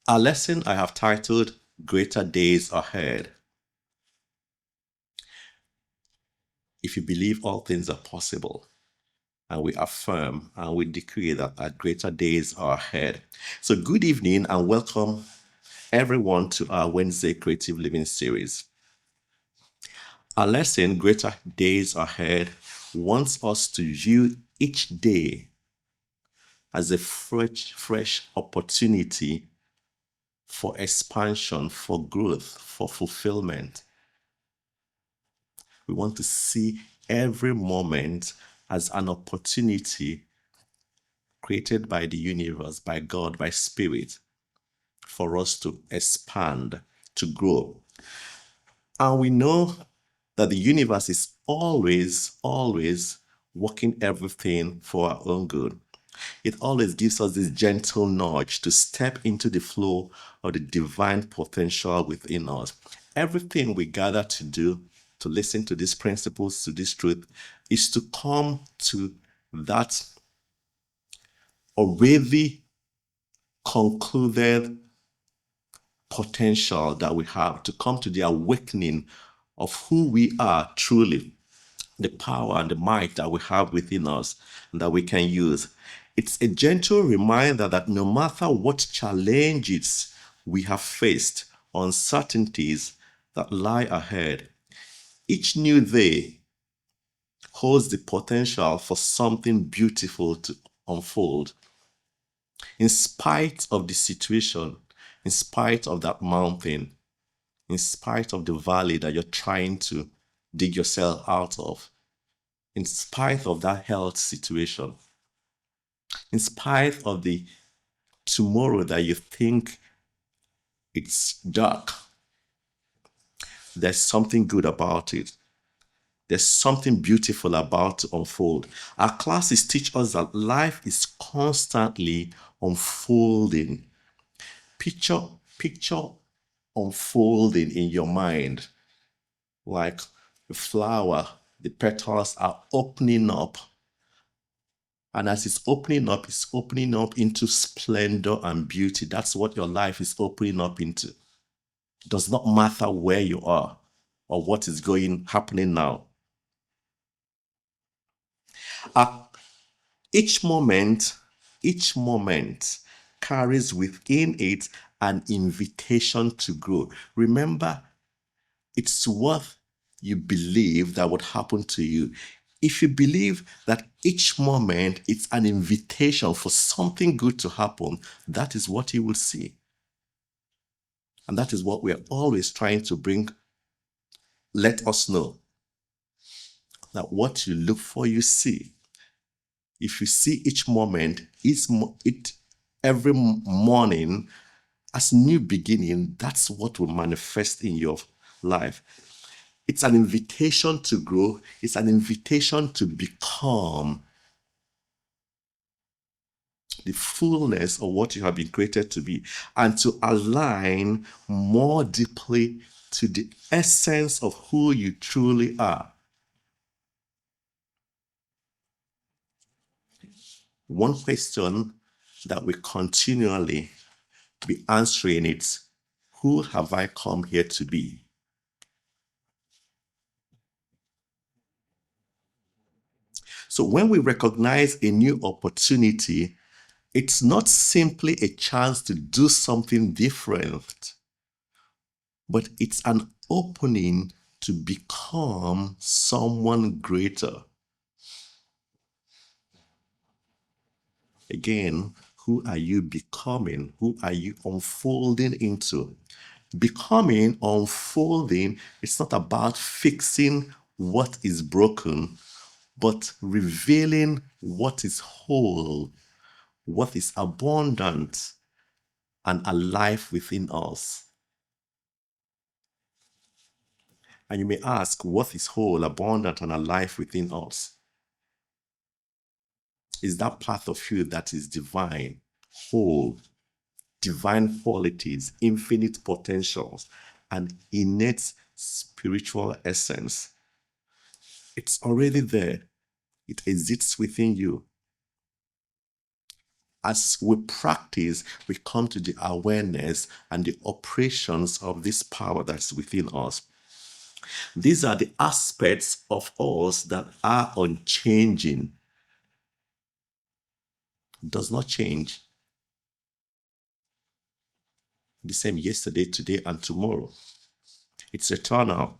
Our lesson I have titled Greater Days Ahead. If you believe all things are possible, and we affirm and we decree that our greater days are ahead. So, good evening and welcome everyone to our Wednesday Creative Living series. Our lesson, Greater Days Ahead, wants us to view each day as a fresh opportunity for expansion, for growth, for fulfillment. We want to see every moment as an opportunity created by the universe, by God, by Spirit, for us to expand, to grow. And we know that the universe is always working everything for our own good. It always gives us this gentle nudge to step into the flow of the divine potential within us. Everything we gather to do, to listen to these principles, to this truth, is to come to that already concluded potential that we have, to come to the awakening of who we are truly, the power and the might that we have within us that we can use. It's a gentle reminder that no matter what challenges we have faced, uncertainties that lie ahead, each new day holds the potential for something beautiful to unfold. In spite of the situation, in spite of that mountain, in spite of the valley that you're trying to dig yourself out of, in spite of that health situation, in spite of the tomorrow that you think it's dark, there's something good about it. There's something beautiful about to unfold. Our classes teach us that life is constantly unfolding. Picture unfolding in your mind, like a flower, the petals are opening up. And as it's opening up into splendor and beauty. That's what your life is opening up into. It does not matter where you are or what is happening now. Each moment carries within it an invitation to grow. Remember, it's what you believe that would happen to you. If you believe that each moment it's an invitation for something good to happen, that is what you will see. And that is what we are always trying to let us know. That what you look for, you see. If you see each moment, every morning as new beginning, that's what will manifest in your life. It's an invitation to grow. It's an invitation to become the fullness of what you have been created to be, and to align more deeply to the essence of who you truly are. One question that we continually be answering is, who have I come here to be? So when we recognize a new opportunity, it's not simply a chance to do something different, but it's an opening to become someone greater. Again, who are you becoming? Who are you unfolding into? Becoming, unfolding, it's not about fixing what is broken, but revealing what is whole, what is abundant and alive within us. And you may ask, what is whole, abundant, and alive within us? Is that part of you that is divine, whole, divine qualities, infinite potentials, and innate spiritual essence. It's already there. It exists within you. As we practice, we come to the awareness and the operations of this power that's within us. These are the aspects of us that are unchanging. Does not change. The same yesterday, today, and tomorrow. It's eternal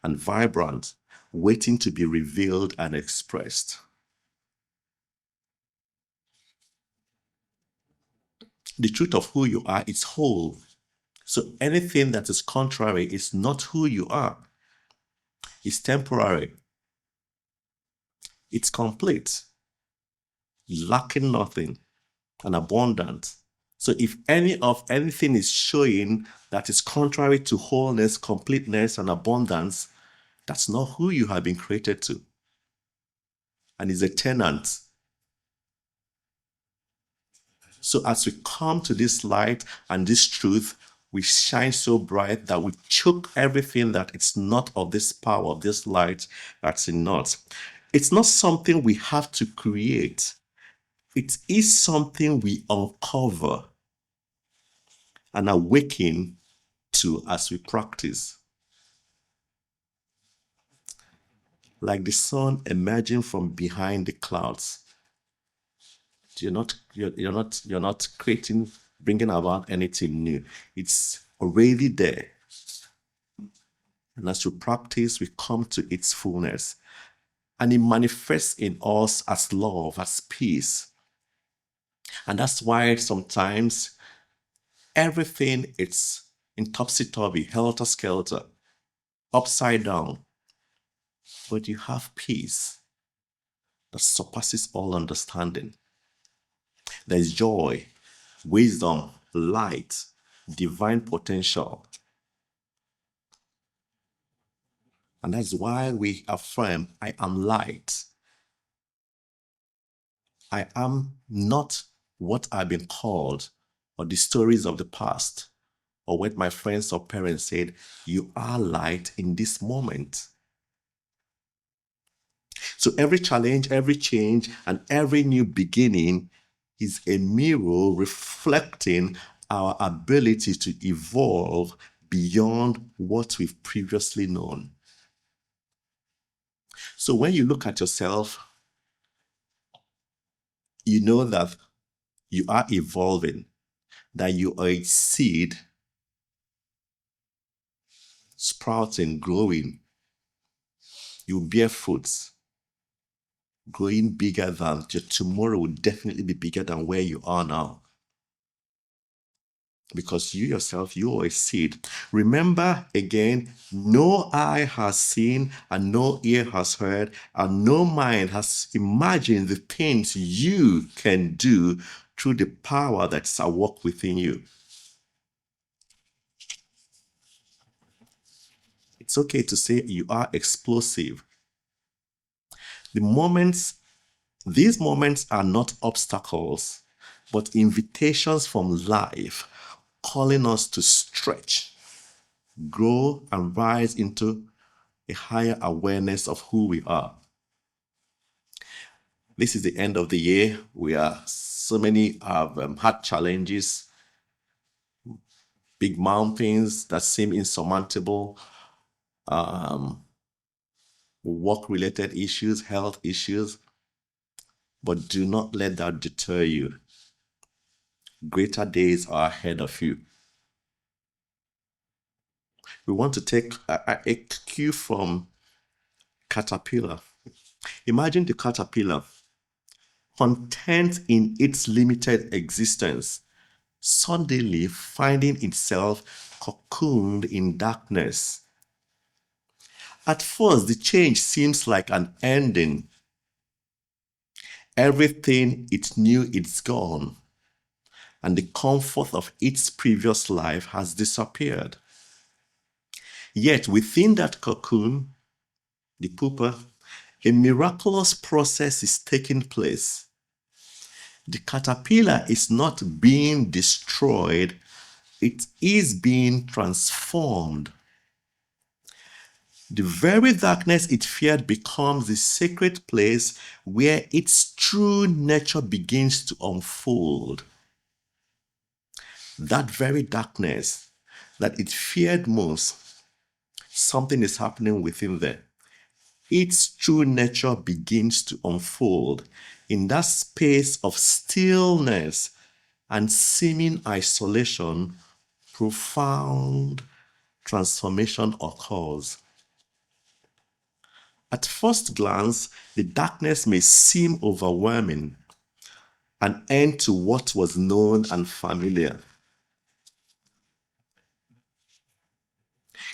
and vibrant, waiting to be revealed and expressed. The truth of who you are is whole. So anything that is contrary is not who you are. It's temporary. It's complete, lacking nothing, and abundant. So if anything is showing that is contrary to wholeness, completeness, and abundance, that's not who you have been created to. And is a tenant. So as we come to this light and this truth, we shine so bright that we choke everything that it's not of this power, of this light that's in us. It's not something we have to create. It is something we uncover and awaken to as we practice. Like the sun emerging from behind the clouds. You're not creating, bringing about anything new. It's already there. And as we practice, we come to its fullness. And it manifests in us as love, as peace. And that's why sometimes everything is in topsy-turvy, helter-skelter, upside down. But you have peace that surpasses all understanding. There's joy, wisdom, light, divine potential. And that's why we affirm, I am light. I am not what I've been called, or the stories of the past, or what my friends or parents said. You are light in this moment. So every challenge, every change, and every new beginning is a mirror reflecting our ability to evolve beyond what we've previously known. So when you look at yourself, you know that you are evolving, that you are a seed sprouting, growing. You bear fruits, growing bigger than your tomorrow will definitely be bigger than where you are now. Because you yourself, you are a seed. Remember again, no eye has seen and no ear has heard and no mind has imagined the things you can do through the power that's at work within you. It's okay to say you are explosive. These moments are not obstacles, but invitations from life, calling us to stretch, grow, and rise into a higher awareness of who we are. This is the end of the year. So many have had challenges, big mountains that seem insurmountable, work-related issues, health issues, but do not let that deter you. Greater days are ahead of you. We want to take a cue from caterpillar. Imagine the caterpillar, content in its limited existence, suddenly finding itself cocooned in darkness. At first, the change seems like an ending. Everything it knew is gone, and the comfort of its previous life has disappeared. Yet within that cocoon, the pupa, a miraculous process is taking place. The caterpillar is not being destroyed, it is being transformed. The very darkness it feared becomes the sacred place where its true nature begins to unfold. That very darkness that it feared most, something is happening within there. Its true nature begins to unfold in that space of stillness and seeming isolation. Profound transformation occurs. At first glance, the darkness may seem overwhelming, an end to what was known and familiar.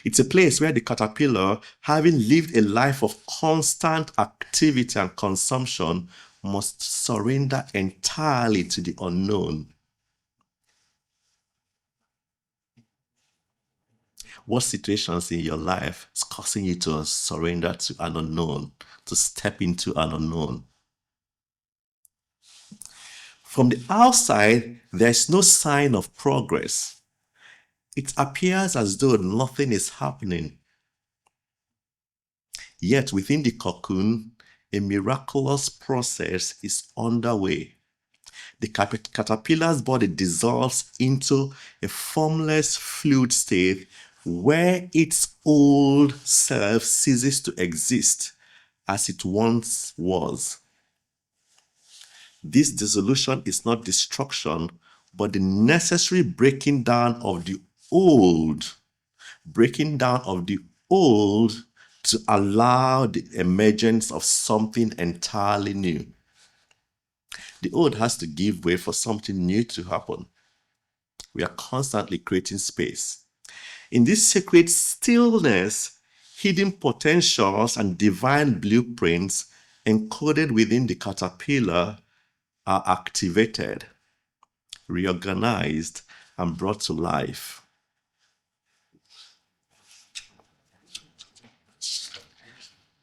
It's a place where the caterpillar, having lived a life of constant activity and consumption, must surrender entirely to the unknown. What situations in your life is causing you to surrender to an unknown, to step into an unknown? From the outside, there's no sign of progress. It appears as though nothing is happening. Yet within the cocoon, a miraculous process is underway. The caterpillar's body dissolves into a formless fluid state where its old self ceases to exist as it once was. This dissolution is not destruction, but the necessary breaking down of the old to allow the emergence of something entirely new. The old has to give way for something new to happen. We are constantly creating space. In this sacred stillness, hidden potentials and divine blueprints encoded within the caterpillar are activated, reorganized, and brought to life.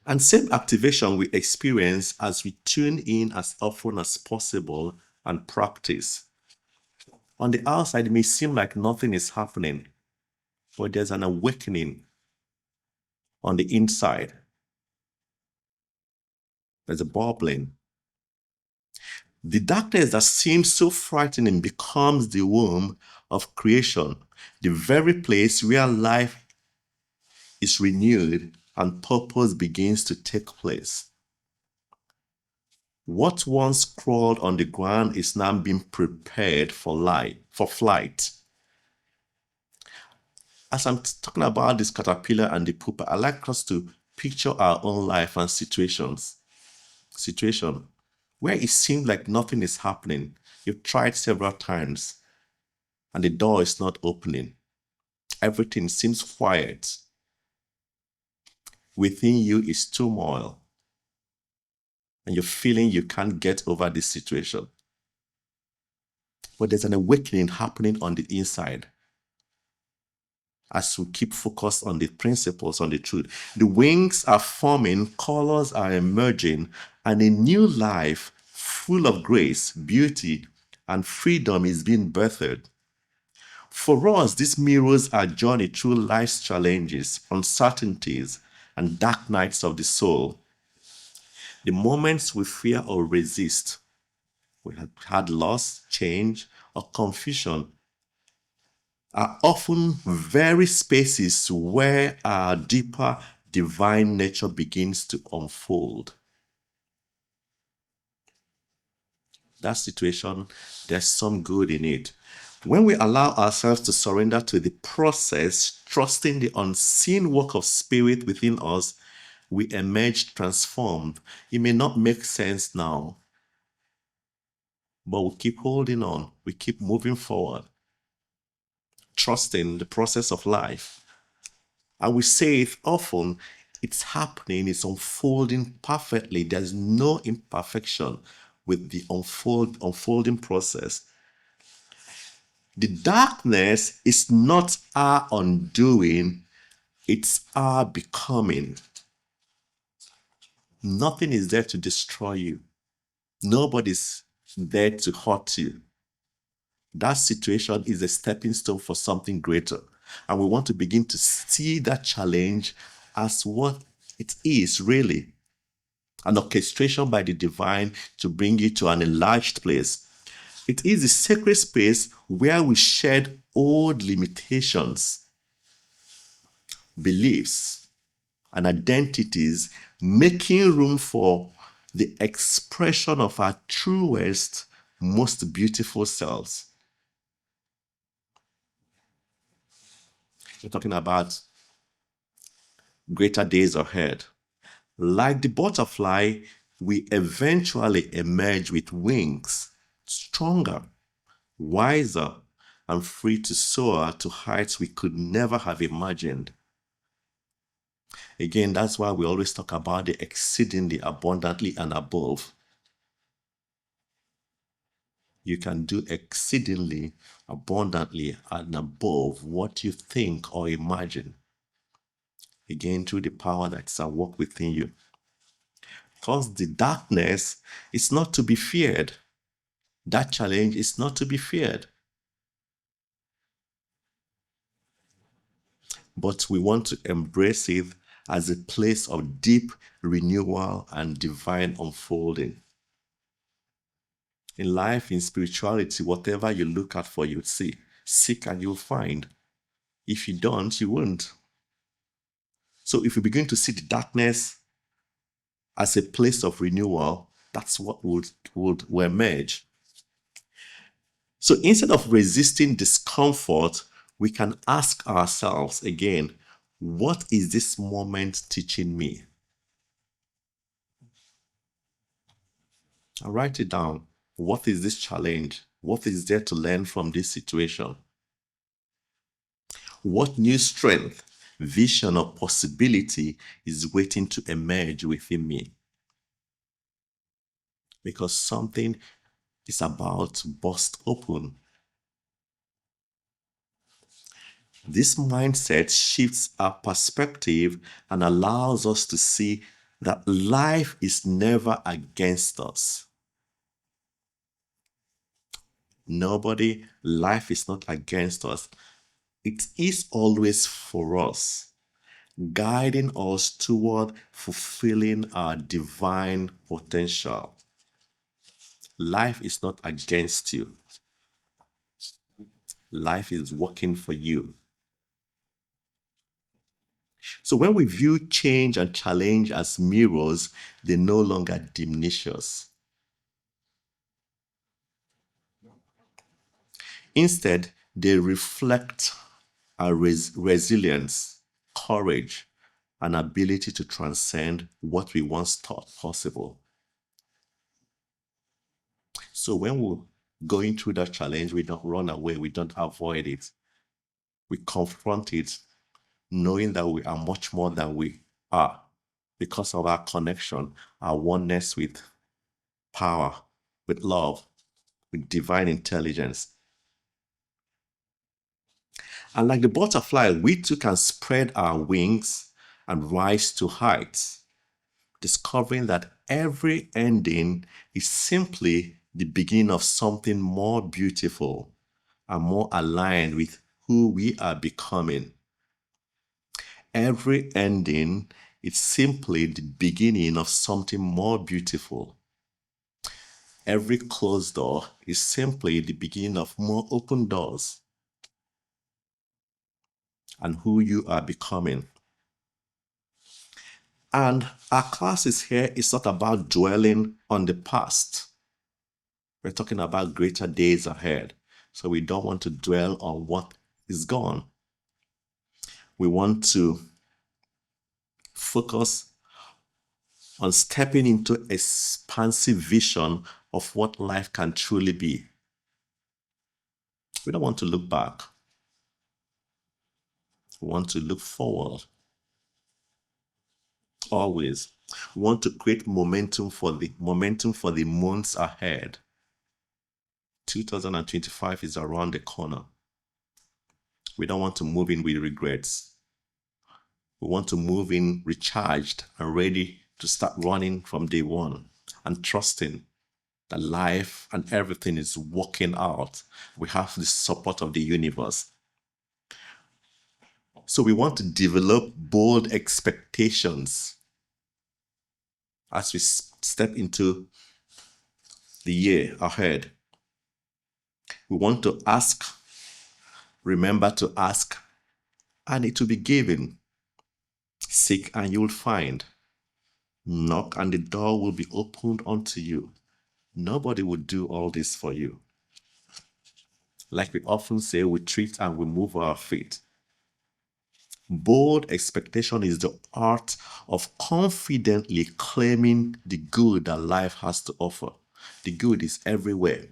And same activation we experience as we tune in as often as possible and practice. On the outside, it may seem like nothing is happening, but there's an awakening on the inside. There's a bubbling. The darkness that seems so frightening becomes the womb of creation, the very place where life is renewed and purpose begins to take place. What once crawled on the ground is now being prepared for flight. As I'm talking about this caterpillar and the pupa, I like us to picture our own life and situation where it seems like nothing is happening. You've tried several times and the door is not opening. Everything seems quiet. Within you is turmoil, and you're feeling you can't get over this situation. But there's an awakening happening on the inside as we keep focused on the principles, on the truth. The wings are forming, colors are emerging, and a new life full of grace, beauty, and freedom is being birthed. For us, this mirrors our journey through life's challenges, uncertainties, and dark nights of the soul. The moments we fear or resist, we have had loss, change, or confusion, are often very spaces where our deeper divine nature begins to unfold. That situation, there's some good in it. When we allow ourselves to surrender to the process, trusting the unseen work of spirit within us, we emerge transformed. It may not make sense now, but we keep holding on. We keep moving forward, trusting the process of life. And we say it often, it's happening, it's unfolding perfectly. There's no imperfection with the unfolding process. The darkness is not our undoing, it's our becoming. Nothing is there to destroy you. Nobody's there to hurt you. That situation is a stepping stone for something greater. And we want to begin to see that challenge as what it is really, an orchestration by the divine to bring you to an enlarged place. It is a sacred space where we shed old limitations, beliefs, and identities, making room for the expression of our truest, most beautiful selves. We're talking about greater days ahead. Like the butterfly, we eventually emerge with wings, stronger, wiser, and free to soar to heights we could never have imagined. Again, that's why we always talk about the exceedingly abundantly and above. You can do exceedingly abundantly and above what you think or imagine. Again, through the power that's at work within you. Because the darkness is not to be feared. That challenge is not to be feared. But we want to embrace it as a place of deep renewal and divine unfolding. In life, in spirituality, whatever you look at for, you see. Seek and you'll find. If you don't, you won't. So if we begin to see the darkness as a place of renewal, that's what would emerge. So instead of resisting discomfort, we can ask ourselves again, what is this moment teaching me? And write it down. What is this challenge? What is there to learn from this situation? What new strength, vision, or possibility is waiting to emerge within me? Because something is about to burst open. This mindset shifts our perspective and allows us to see that life is never against us. Life is not against us. It is always for us, guiding us toward fulfilling our divine potential. Life is not against you. Life is working for you. So when we view change and challenge as mirrors, they no longer diminish us. Instead, they reflect our resilience, courage, and ability to transcend what we once thought possible. So when we're going through that challenge, we don't run away, we don't avoid it. We confront it, knowing that we are much more than we are because of our connection, our oneness with power, with love, with divine intelligence. And like the butterfly, we too can spread our wings and rise to heights, discovering that every ending is simply the beginning of something more beautiful and more aligned with who we are becoming. Every ending is simply the beginning of something more beautiful. Every closed door is simply the beginning of more open doors and who you are becoming. And our classes here is not about dwelling on the past. We're talking about greater days ahead. So we don't want to dwell on what is gone. We want to focus on stepping into expansive vision of what life can truly be. We don't want to look back. We want to look forward. Always. We want to create momentum for the months ahead. 2025 is around the corner. We don't want to move in with regrets. We want to move in recharged and ready to start running from day one and trusting that life and everything is working out. We have the support of the universe. So we want to develop bold expectations as we step into the year ahead. We want to ask, remember to ask, and it will be given. Seek and you'll find. Knock and the door will be opened unto you. Nobody will do all this for you. Like we often say, we treat and we move our feet. Bold expectation is the art of confidently claiming the good that life has to offer. The good is everywhere.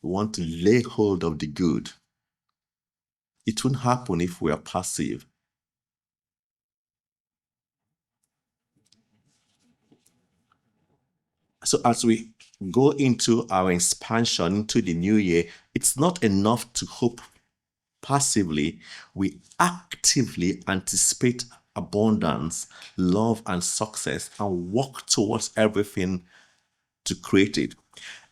We want to lay hold of the good. It won't happen if we are passive. So as we go into our expansion into the new year, it's not enough to hope passively. We actively anticipate abundance, love, and success and work towards everything to create it.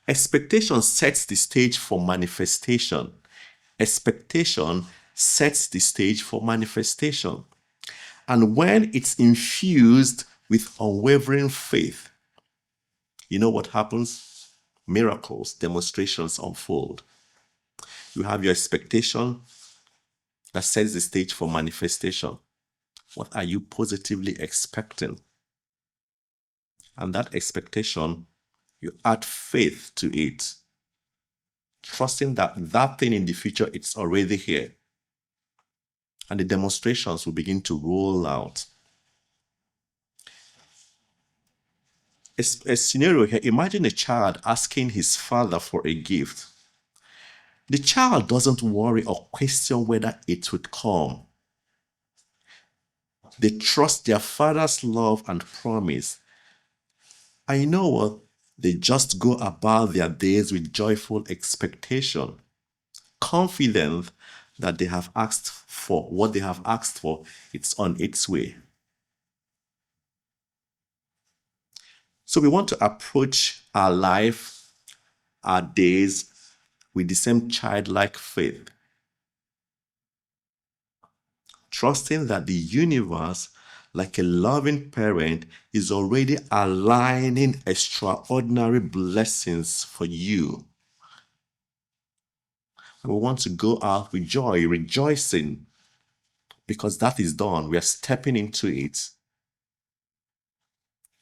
Expectation sets the stage for manifestation. Expectation sets the stage for manifestation. And when it's infused with unwavering faith, you know what happens? Miracles, demonstrations unfold. You have your expectation that sets the stage for manifestation. What are you positively expecting? And that expectation, you add faith to it, trusting that that thing in the future, it's already here. And the demonstrations will begin to roll out. A scenario here, imagine a child asking his father for a gift. The child doesn't worry or question whether it would come. They trust their father's love and promise. And you know what? They just go about their days with joyful expectation, confident that they have asked for what they have asked for, it's on its way. So we want to approach our life, our days, with the same childlike faith, trusting that the universe, like a loving parent, is already aligning extraordinary blessings for you. And we want to go out with joy, rejoicing, because that is done. We are stepping into it.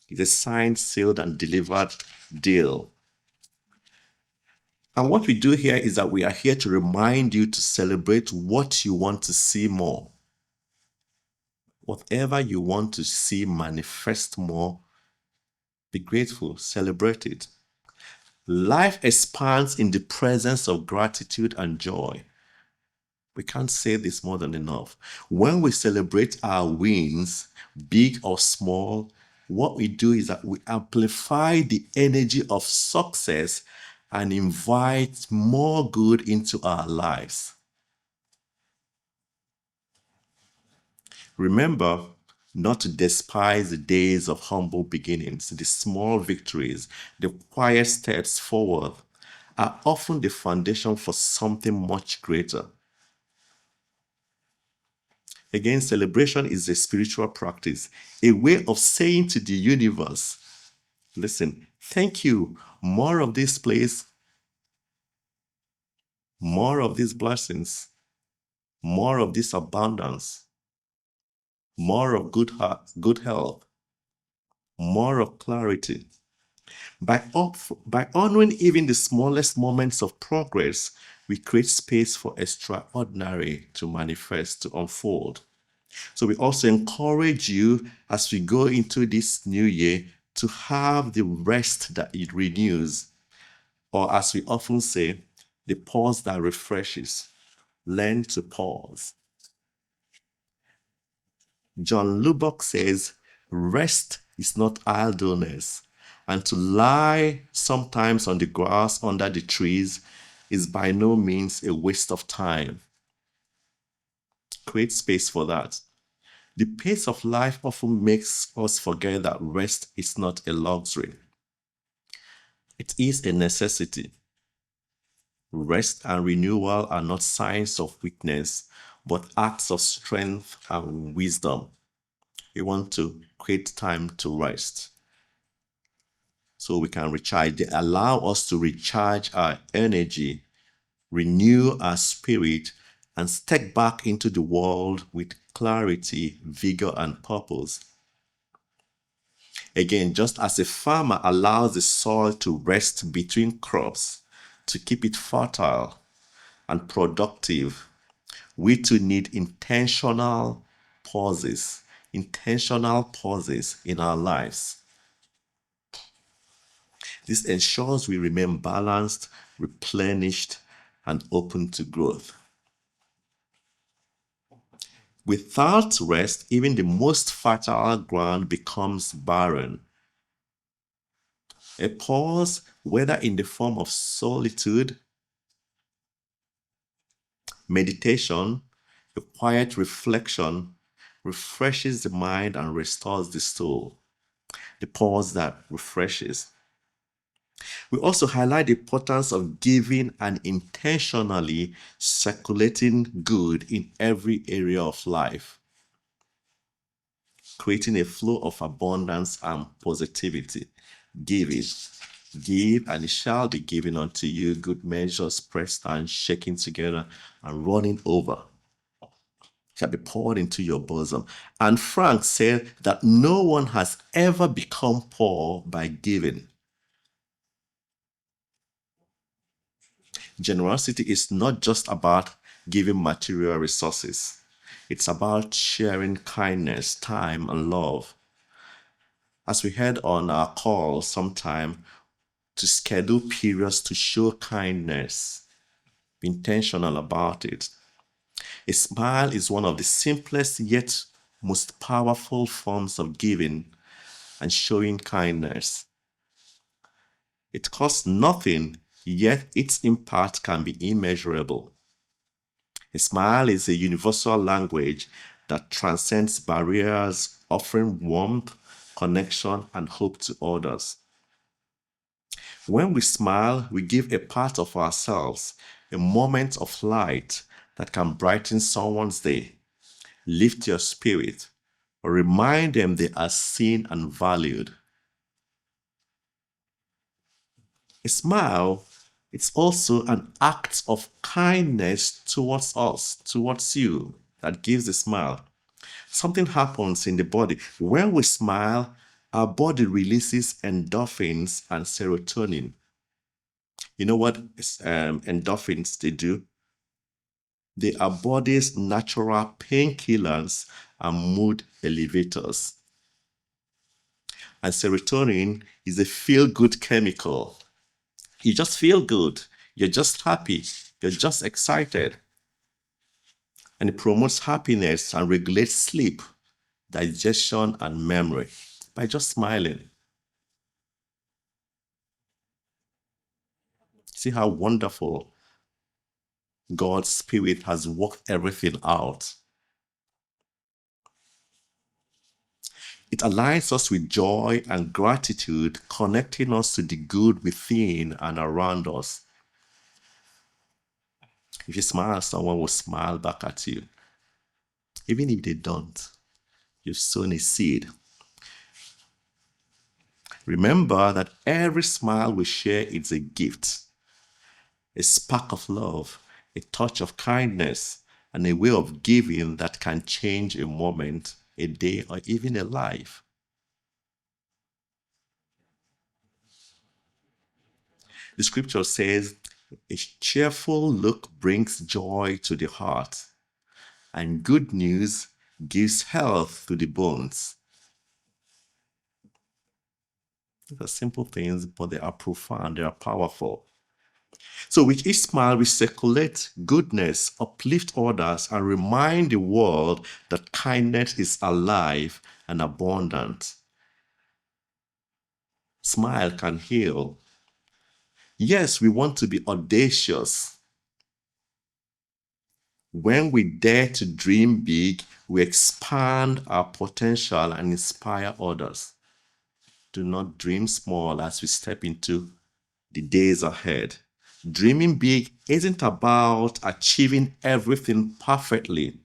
It's a signed, sealed, and delivered deal. And what we do here is that we are here to remind you to celebrate what you want to see more. Whatever you want to see manifest more, be grateful, celebrate it. Life expands in the presence of gratitude and joy. We can't say this more than enough. When we celebrate our wins, big or small, what we do is that we amplify the energy of success and invite more good into our lives. Remember not to despise the days of humble beginnings. The small victories, the quiet steps forward are often the foundation for something much greater. Again, celebration is a spiritual practice, a way of saying to the universe, listen, thank you, more of this place, more of these blessings, more of this abundance, more of good heart, good health, more of clarity. By honoring even the smallest moments of progress, we create space for extraordinary to manifest, to unfold. So we also encourage you as we go into this new year to have the rest that it renews, or as we often say, the pause that refreshes. Learn to pause. John Lubbock says, rest is not idleness, and to lie sometimes on the grass under the trees is by no means a waste of time. Create space for that. The pace of life often makes us forget that rest is not a luxury. It is a necessity. Rest and renewal are not signs of weakness, but acts of strength and wisdom. We want to create time to rest so we can recharge. They allow us to recharge our energy, renew our spirit, and step back into the world with clarity, vigor, and purpose. Again, just as a farmer allows the soil to rest between crops to keep it fertile and productive, we too need intentional pauses in our lives. This ensures we remain balanced, replenished, and open to growth. Without rest, even the most fertile ground becomes barren. A pause, whether in the form of solitude, meditation, a quiet reflection, refreshes the mind and restores the soul. The pause that refreshes. We also highlight the importance of giving and intentionally circulating good in every area of life, creating a flow of abundance and positivity. Give it. Give, and it shall be given unto you, good measures, pressed and shaken together and running over, shall be poured into your bosom. And Frank said that no one has ever become poor by giving. Generosity is not just about giving material resources. It's about sharing kindness, time, and love. As we heard on our call sometime, to schedule periods to show kindness, be intentional about it. A smile is one of the simplest yet most powerful forms of giving and showing kindness. It costs nothing, yet its impact can be immeasurable. A smile is a universal language that transcends barriers, offering warmth, connection, and hope to others. When we smile, we give a part of ourselves, a moment of light that can brighten someone's day, lift your spirit, or remind them they are seen and valued. A smile, it's also an act of kindness towards us, towards you, that gives a smile. Something happens in the body. When we smile, our body releases endorphins and serotonin. You know what endorphins they do? They are body's natural painkillers and mood elevators. And serotonin is a feel-good chemical. You just feel good. You're just happy. You're just excited. And it promotes happiness and regulates sleep, digestion, and memory by just smiling. See how wonderful God's Spirit has worked everything out. It aligns us with joy and gratitude, connecting us to the good within and around us. If you smile, someone will smile back at you. Even if they don't, you've sown a seed. Remember that every smile we share is a gift, a spark of love, a touch of kindness, and a way of giving that can change a moment, a day, or even a life. The scripture says, a cheerful look brings joy to the heart, and good news gives health to the bones. These are simple things, but they are profound, they are powerful. So with each smile, we circulate goodness, uplift others, and remind the world that kindness is alive and abundant. Smile can heal. Yes, we want to be audacious. When we dare to dream big, we expand our potential and inspire others. Do not dream small as we step into the days ahead. Dreaming big isn't about achieving everything perfectly.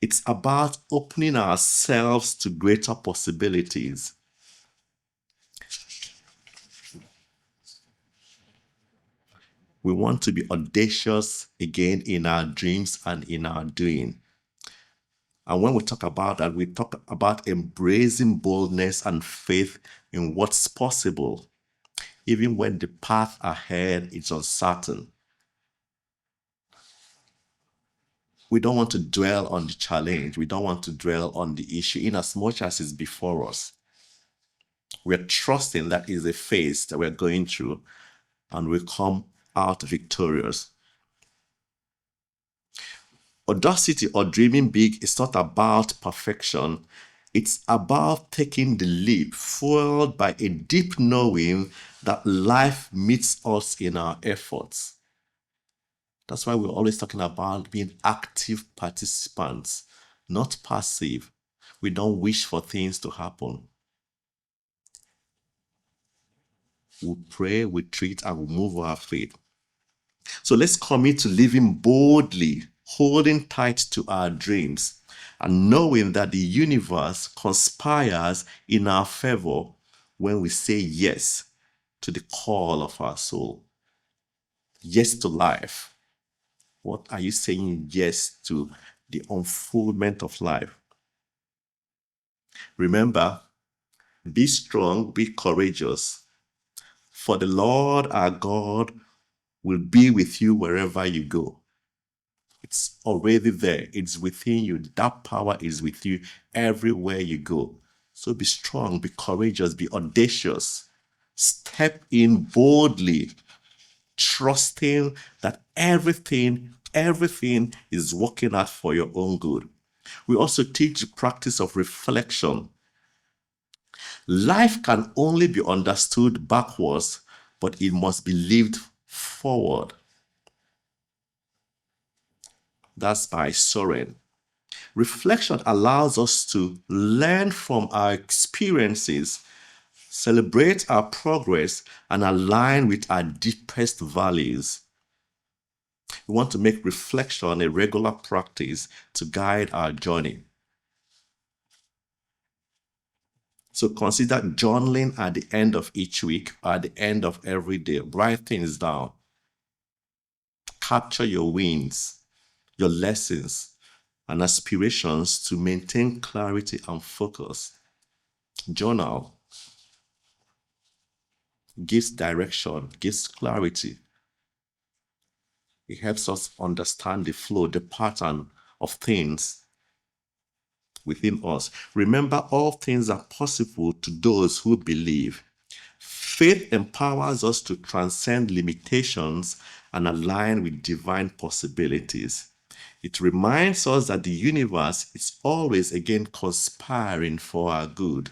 It's about opening ourselves to greater possibilities. We want to be audacious again in our dreams and in our doing. And when we talk about that, we talk about embracing boldness and faith in what's possible, even when the path ahead is uncertain. We don't want to dwell on the challenge. We don't want to dwell on the issue in as much as it's before us. We're trusting that is a phase that we're going through and we come out victorious. Audacity or dreaming big is not about perfection. It's about taking the leap, fueled by a deep knowing that life meets us in our efforts. That's why we're always talking about being active participants, not passive. We don't wish for things to happen. We pray, we treat, and we move our faith. So let's commit to living boldly, holding tight to our dreams, and knowing that the universe conspires in our favor when we say yes to the call of our soul. Yes to life. What are you saying yes to? The unfoldment of life. Remember, be strong, be courageous, for the Lord our God will be with you wherever you go. It's already there. It's within you. That power is with you everywhere you go. So be strong, be courageous, be audacious. Step in boldly, trusting that everything is working out for your own good. We also teach the practice of reflection. Life can only be understood backwards, but it must be lived forward. That's by Soren. Reflection allows us to learn from our experiences, celebrate our progress, and align with our deepest values. We want to make reflection a regular practice to guide our journey. So consider journaling at the end of each week, or at the end of every day. Write things down. Capture your wins, your lessons, and aspirations to maintain clarity and focus. Journal gives direction, gives clarity. It helps us understand the flow, the pattern of things within us. Remember, all things are possible to those who believe. Faith empowers us to transcend limitations and align with divine possibilities. It reminds us that the universe is always again conspiring for our good.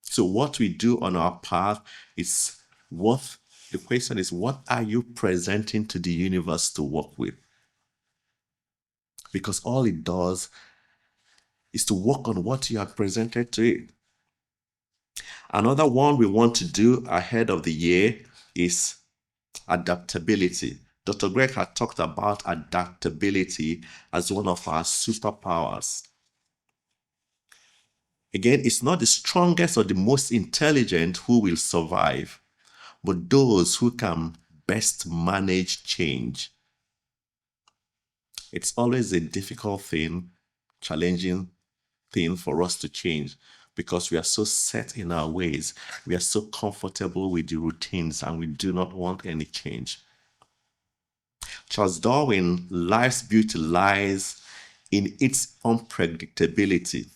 So what we do on our path is the question is, what are you presenting to the universe to work with? Because all it does is to work on what you have presented to it. Another one we want to do ahead of the year is adaptability. Dr. Greg had talked about adaptability as one of our superpowers. Again, it's not the strongest or the most intelligent who will survive, but those who can best manage change. It's always a difficult thing, challenging thing for us to change because we are so set in our ways. We are so comfortable with the routines and we do not want any change. Charles Darwin, life's beauty lies in its unpredictability.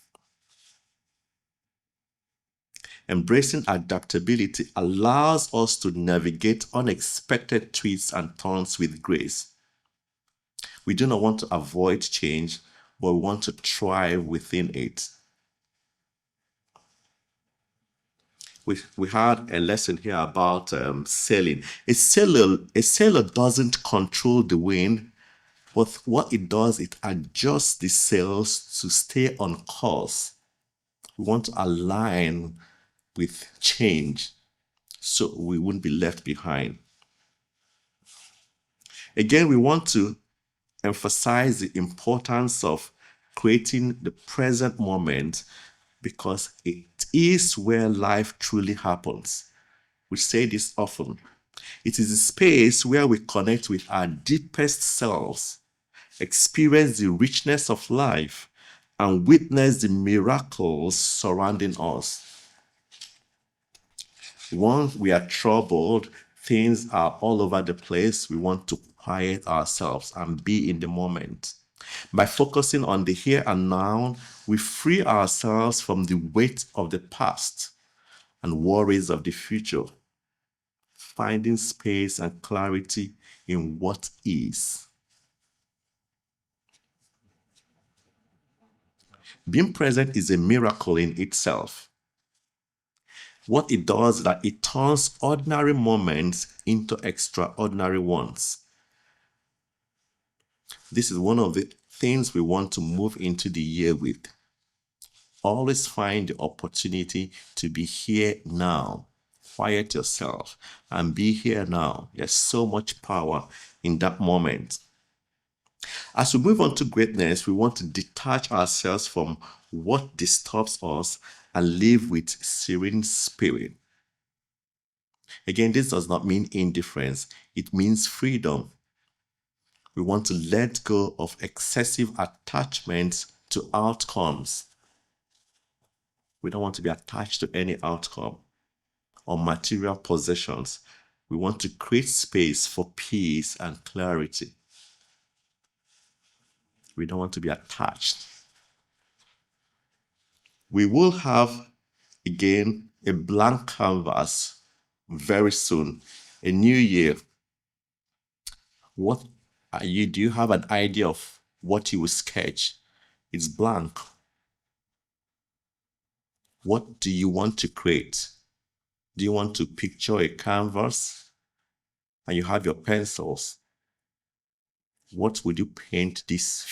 Embracing adaptability allows us to navigate unexpected twists and turns with grace. We do not want to avoid change, but we want to thrive within it. We had a lesson here about sailing. A sailor doesn't control the wind, but what it does, it adjusts the sails to stay on course. We want to align with change. so we wouldn't be left behind. Again, we want to emphasize the importance of creating the present moment because it is where life truly happens. We say this often. It is a space where we connect with our deepest selves, experience the richness of life, and witness the miracles surrounding us. Once we are troubled, things are all over the place. We want to quiet ourselves and be in the moment. By focusing on the here and now, we free ourselves from the weight of the past and worries of the future, finding space and clarity in what is. Being present is a miracle in itself. What it does is that it turns ordinary moments into extraordinary ones. This is one of the things we want to move into the year with. Always find the opportunity to be here now. Quiet yourself and be here now. There's so much power in that moment. As we move on to greatness, we want to detach ourselves from what disturbs us and live with serene spirit. Again, this does not mean indifference. It means freedom. We want to let go of excessive attachments to outcomes. We don't want to be attached to any outcome or material possessions. We want to create space for peace and clarity. We don't want to be attached. We will have, again, a blank canvas very soon, a new year. What are you? Do you have an idea of what you will sketch? It's blank. What do you want to create? Do you want to picture a canvas and you have your pencils? What would you paint this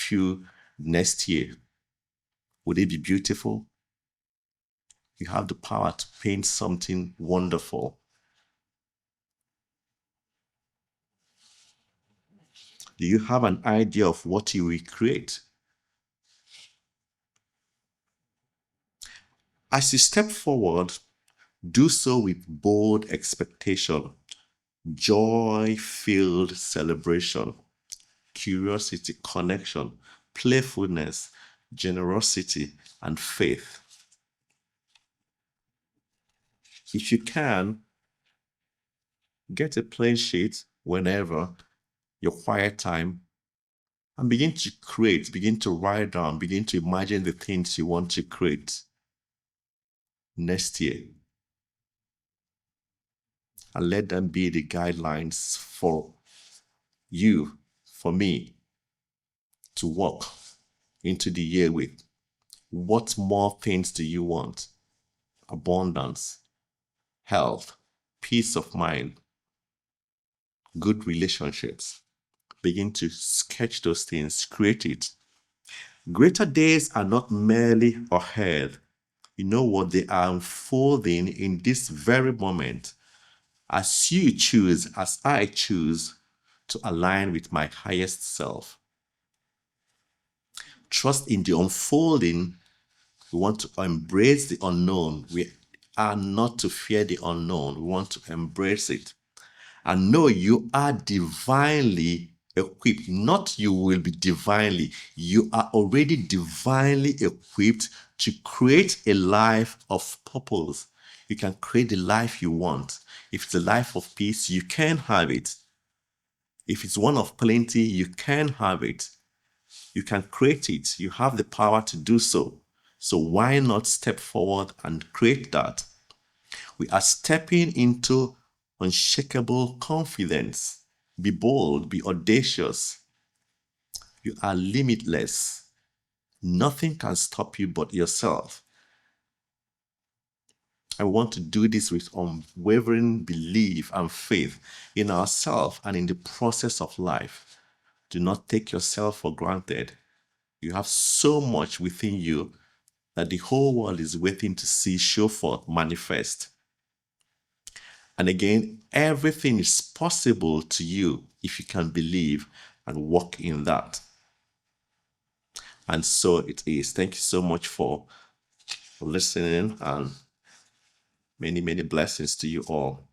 next year? Would it be beautiful? You have the power to paint something wonderful. Do you have an idea of what you will create? As you step forward, do so with bold expectation, joy-filled celebration, curiosity, connection, playfulness, generosity, and faith. If you can, get a plain sheet whenever, your quiet time, and begin to create, begin to write down, begin to imagine the things you want to create next year. And let them be the guidelines for you, for me, to walk into the year with. What more things do you want? Abundance, health, peace of mind, good relationships. Begin to sketch those things, create it. Greater days are not merely ahead. You know what? They are unfolding in this very moment. As you choose, as I choose to align with my highest self. Trust in the unfolding. We want to embrace the unknown. We are not to fear the unknown. We want to embrace it. And know you are divinely equipped. Not you will be divinely. You are already divinely equipped to create a life of purpose. You can create the life you want. If it's a life of peace, you can have it. If it's one of plenty, you can have it. You can create it. You have the power to do so. So why not step forward and create that? We are stepping into unshakable confidence. Be bold, be audacious. You are limitless. Nothing can stop you but yourself. I want to do this with unwavering belief and faith in ourselves and in the process of life. Do not take yourself for granted. You have so much within you that the whole world is waiting to see show forth, manifest. And again, everything is possible to you if you can believe and walk in that. And so it is. Thank you so much for listening, and many, many blessings to you all.